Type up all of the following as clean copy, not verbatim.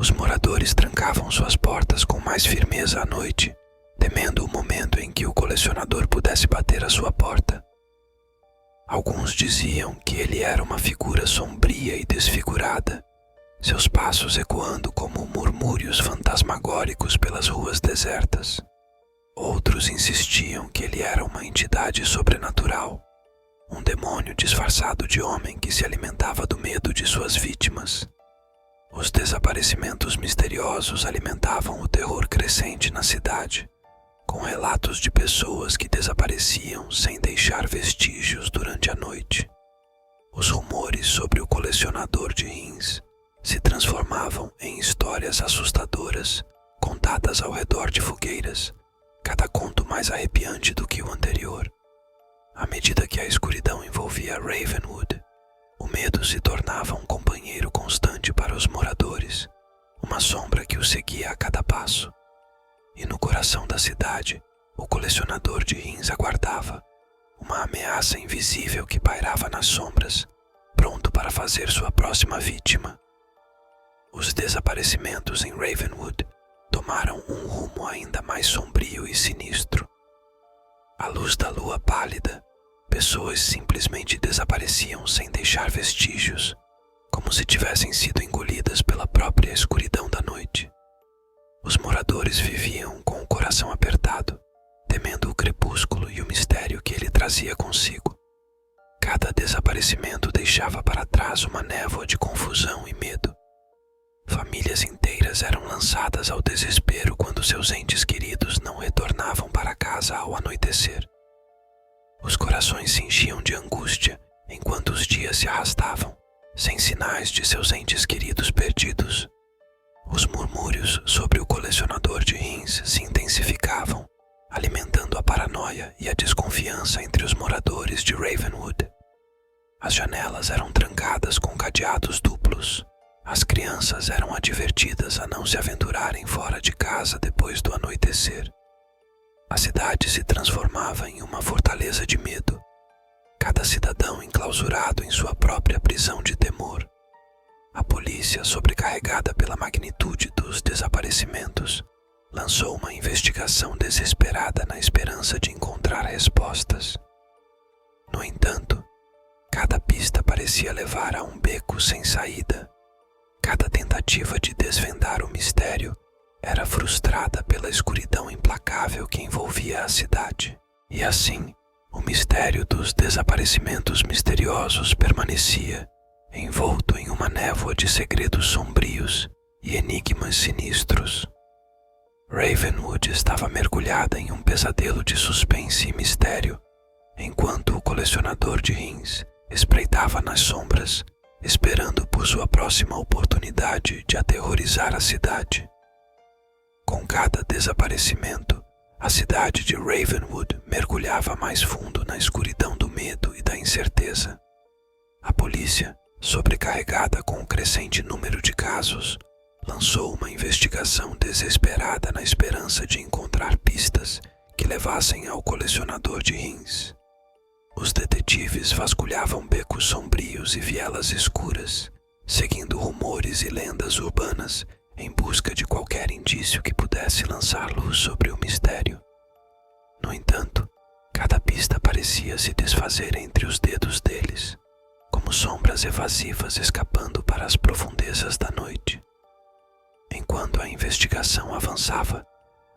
Os moradores trancavam suas portas com mais firmeza à noite, temendo o momento em que o colecionador pudesse bater à sua porta. Alguns diziam que ele era uma figura sombria e desfigurada, seus passos ecoando como murmúrios fantasmagóricos pelas ruas desertas. Outros insistiam que ele era uma entidade sobrenatural, um demônio disfarçado de homem que se alimentava do medo de suas vítimas. Os desaparecimentos misteriosos alimentavam o terror crescente na cidade, com relatos de pessoas que desapareciam sem deixar vestígios durante a noite. Os rumores sobre o colecionador de rins se transformavam em histórias assustadoras, contadas ao redor de fogueiras, cada conto mais arrepiante do que o anterior. À medida que a escuridão envolvia Ravenwood, o medo se tornava um companheiro constante para os moradores, uma sombra que os seguia a cada passo. E no coração da cidade, o colecionador de rins aguardava, uma ameaça invisível que pairava nas sombras, pronto para fazer sua próxima vítima. Os desaparecimentos em Ravenwood tomaram um rumo ainda mais sombrio e sinistro. À luz da lua pálida, pessoas simplesmente desapareciam sem deixar vestígios, como se tivessem sido engolidas pela própria escuridão da noite. Os moradores viviam com o coração apertado, temendo o crepúsculo e o mistério que ele trazia consigo. Cada desaparecimento deixava para trás uma névoa de confusão e medo. Famílias inteiras eram lançadas ao desespero quando seus entes queridos não retornavam para casa ao anoitecer. Os corações se enchiam de angústia enquanto os dias se arrastavam, sem sinais de seus entes queridos perdidos. Os murmúrios sobre o colecionador de rins se intensificavam, alimentando a paranoia e a desconfiança entre os moradores de Ravenwood. As janelas eram trancadas com cadeados duplos. As crianças eram advertidas a não se aventurarem fora de casa depois do anoitecer. A cidade se transformava em uma fortaleza de medo, cada cidadão enclausurado em sua própria prisão de temor. A polícia, sobrecarregada pela magnitude dos desaparecimentos, lançou uma investigação desesperada na esperança de encontrar respostas. No entanto, cada pista parecia levar a um beco sem saída. Cada tentativa de desvendar o mistério era frustrada pela escuridão implacável que envolvia a cidade. E assim, o mistério dos desaparecimentos misteriosos permanecia, envolto em uma névoa de segredos sombrios e enigmas sinistros. Ravenwood estava mergulhada em um pesadelo de suspense e mistério, enquanto o colecionador de rins espreitava nas sombras, esperando por sua próxima oportunidade de aterrorizar a cidade. Com cada desaparecimento, a cidade de Ravenwood mergulhava mais fundo na escuridão do medo e da incerteza. A polícia, sobrecarregada com o crescente número de casos, lançou uma investigação desesperada na esperança de encontrar pistas que levassem ao colecionador de rins. Os detetives vasculhavam becos sombrios e vielas escuras, seguindo rumores e lendas urbanas em busca de qualquer indício que pudesse lançar luz sobre o mistério. No entanto, cada pista parecia se desfazer entre os dedos deles, como sombras evasivas escapando para as profundezas da noite. Enquanto a investigação avançava,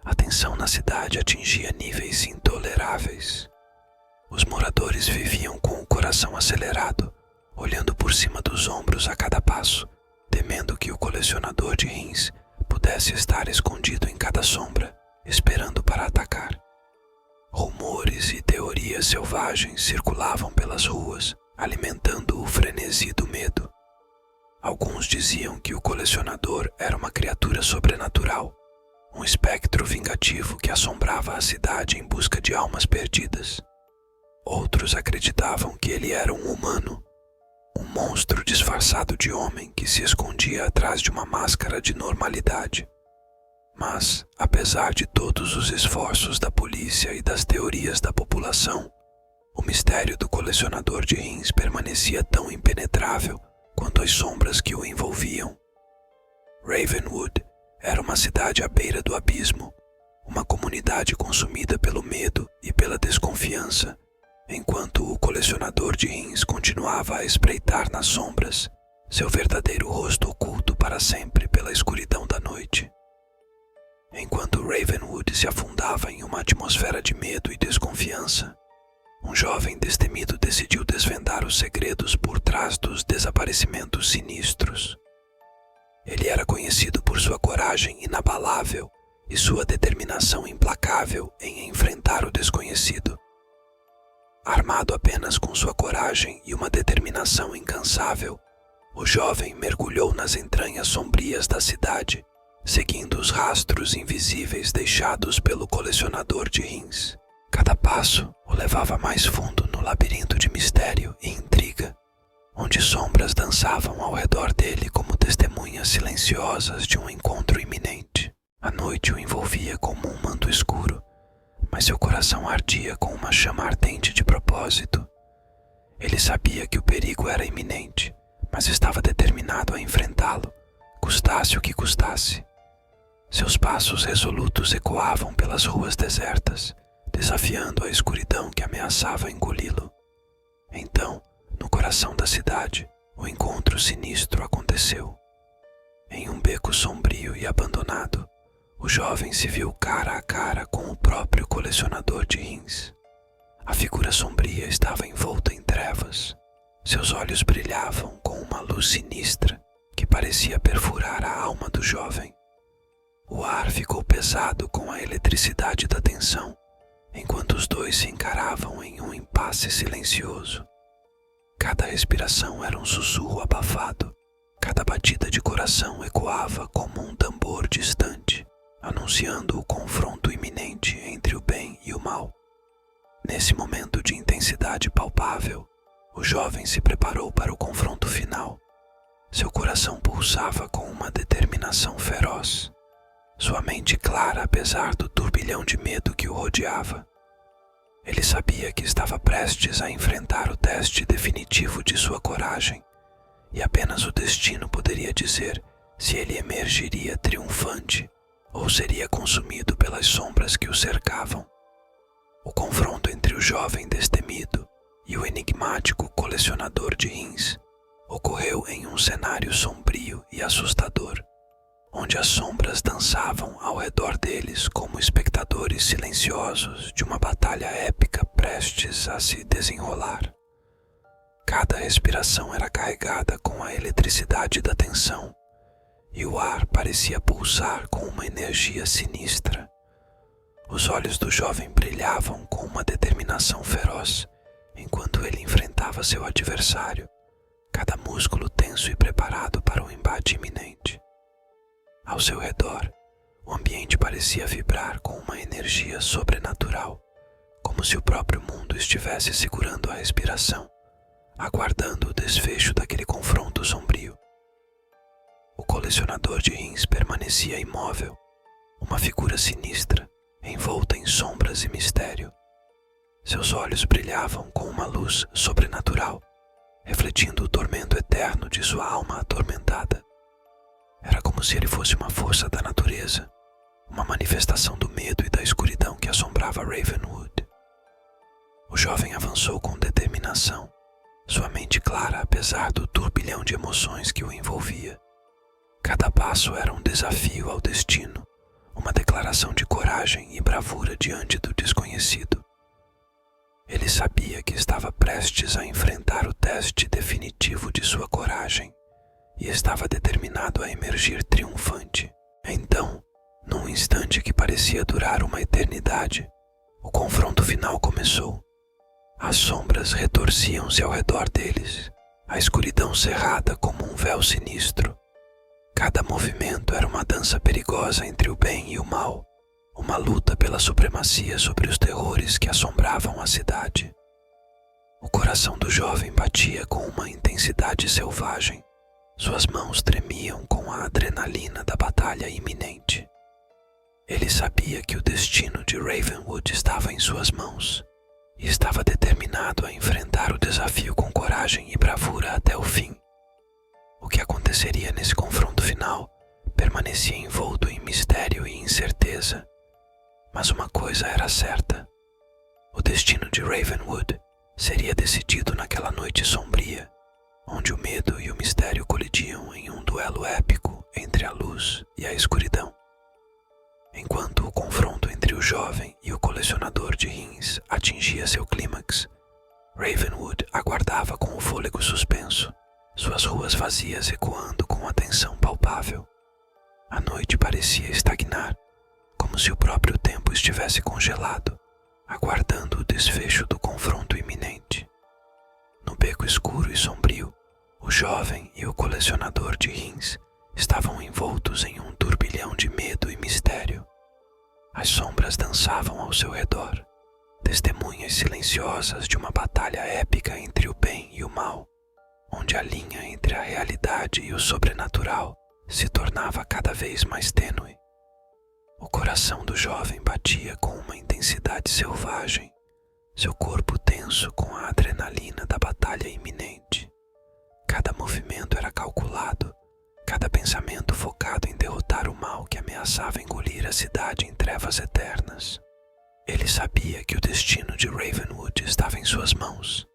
a tensão na cidade atingia níveis intoleráveis. Os moradores viviam com o coração acelerado, olhando por cima dos ombros a cada passo, temendo que o colecionador de rins pudesse estar escondido em cada sombra, esperando para atacar. Rumores e teorias selvagens circulavam pelas ruas, alimentando o frenesi do medo. Alguns diziam que o colecionador era uma criatura sobrenatural, um espectro vingativo que assombrava a cidade em busca de almas perdidas. Outros acreditavam que ele era um humano, um monstro disfarçado de homem que se escondia atrás de uma máscara de normalidade. Mas, apesar de todos os esforços da polícia e das teorias da população, o mistério do colecionador de rins permanecia tão impenetrável quanto as sombras que o envolviam. Ravenwood era uma cidade à beira do abismo, uma comunidade consumida pelo medo e pela desconfiança, enquanto o colecionador de rins continuava a espreitar nas sombras, seu verdadeiro rosto oculto para sempre pela escuridão da noite. Enquanto Ravenwood se afundava em uma atmosfera de medo e desconfiança, um jovem destemido decidiu desvendar os segredos por trás dos desaparecimentos sinistros. Ele era conhecido por sua coragem inabalável e sua determinação implacável em enfrentar o desconhecido. Armado apenas com sua coragem e uma determinação incansável, o jovem mergulhou nas entranhas sombrias da cidade, seguindo os rastros invisíveis deixados pelo colecionador de rins. Cada passo o levava mais fundo no labirinto de mistério e intriga, onde sombras dançavam ao redor dele como testemunhas silenciosas de um encontro iminente. A noite o envolvia como um manto escuro, mas seu coração ardia com uma chama ardente de propósito. Ele sabia que o perigo era iminente, mas estava determinado a enfrentá-lo, custasse o que custasse. Seus passos resolutos ecoavam pelas ruas desertas, desafiando a escuridão que ameaçava engoli-lo. Então, no coração da cidade, o encontro sinistro aconteceu. Em um beco sombrio e abandonado, o jovem se viu cara a cara com o próprio colecionador de rins. A figura sombria estava envolta em trevas. Seus olhos brilhavam com uma luz sinistra que parecia perfurar a alma do jovem. O ar ficou pesado com a eletricidade da tensão, enquanto os dois se encaravam em um impasse silencioso. Cada respiração era um sussurro abafado, cada batida de coração ecoava como um tambor distante, anunciando o confronto iminente entre o bem e o mal. Nesse momento de intensidade palpável, o jovem se preparou para o confronto final. Seu coração pulsava com uma determinação feroz, sua mente clara apesar do turbilhão de medo que o rodeava. Ele sabia que estava prestes a enfrentar o teste definitivo de sua coragem, e apenas o destino poderia dizer se ele emergiria triunfante ou seria consumido pelas sombras que o cercavam. O confronto entre o jovem destemido e o enigmático colecionador de rins ocorreu em um cenário sombrio e assustador, onde as sombras dançavam ao redor deles como espectadores silenciosos de uma batalha épica prestes a se desenrolar. Cada respiração era carregada com a eletricidade da tensão, e o ar parecia pulsar com uma energia sinistra. Os olhos do jovem brilhavam com uma determinação feroz, enquanto ele enfrentava seu adversário, cada músculo tenso e preparado para um embate iminente. Ao seu redor, o ambiente parecia vibrar com uma energia sobrenatural, como se o próprio mundo estivesse segurando a respiração, aguardando o desfecho daquele confronto sombrio. O colecionador de rins permanecia imóvel, uma figura sinistra, envolta em sombras e mistério. Seus olhos brilhavam com uma luz sobrenatural, refletindo o tormento eterno de sua alma atormentada. Era como se ele fosse uma força da natureza, uma manifestação do medo e da escuridão que assombrava Ravenwood. O jovem avançou com determinação, sua mente clara apesar do turbilhão de emoções que o envolvia. Cada passo era um desafio ao destino, uma declaração de coragem e bravura diante do desconhecido. Ele sabia que estava prestes a enfrentar o teste definitivo de sua coragem e estava determinado a emergir triunfante. Então, num instante que parecia durar uma eternidade, o confronto final começou. As sombras retorciam-se ao redor deles, a escuridão cerrada como um véu sinistro. Cada movimento era uma dança perigosa entre o bem e o mal, uma luta pela supremacia sobre os terrores que assombravam a cidade. O coração do jovem batia com uma intensidade selvagem. Suas mãos tremiam com a adrenalina da batalha iminente. Ele sabia que o destino de Ravenwood estava em suas mãos e estava determinado a enfrentar o desafio com coragem e bravura até o fim. O que aconteceria nesse confronto final permanecia envolto em mistério e incerteza, mas uma coisa era certa: o destino de Ravenwood seria decidido naquela noite sombria, onde o medo e o mistério colidiam em um duelo épico entre a luz e a escuridão. Enquanto o confronto entre o jovem e o colecionador de rins atingia seu clímax, Ravenwood aguardava com o fôlego suspenso, suas ruas vazias ecoando com a tensão palpável. A noite parecia estagnar, como se o próprio tempo estivesse congelado, aguardando o desfecho do confronto iminente. No beco escuro e sombrio, o jovem e o colecionador de rins estavam envoltos em um turbilhão de medo e mistério. As sombras dançavam ao seu redor, testemunhas silenciosas de uma batalha épica entre o bem e o mal, onde a linha entre a realidade e o sobrenatural se tornava cada vez mais tênue. O coração do jovem batia com uma intensidade selvagem, seu corpo tenso com a adrenalina da batalha iminente. Cada movimento era calculado, cada pensamento focado em derrotar o mal que ameaçava engolir a cidade em trevas eternas. Ele sabia que o destino de Ravenwood estava em suas mãos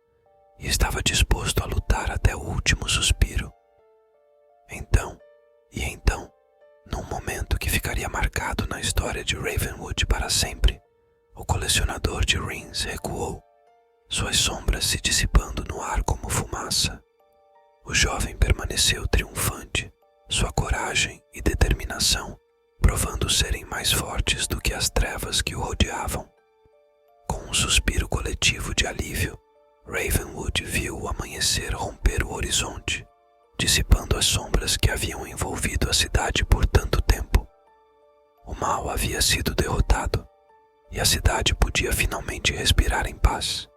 e estava disposto a lutar até o último suspiro. Então, num momento que ficaria marcado na história de Ravenwood para sempre, o colecionador de rins recuou, suas sombras se dissipando no ar como fumaça. O jovem permaneceu triunfante, sua coragem e determinação provando serem mais fortes do que as trevas que o rodeavam. Com um suspiro coletivo de alívio, Ravenwood viu o amanhecer romper o horizonte, dissipando as sombras que haviam envolvido a cidade por tanto tempo. O mal havia sido derrotado, e a cidade podia finalmente respirar em paz.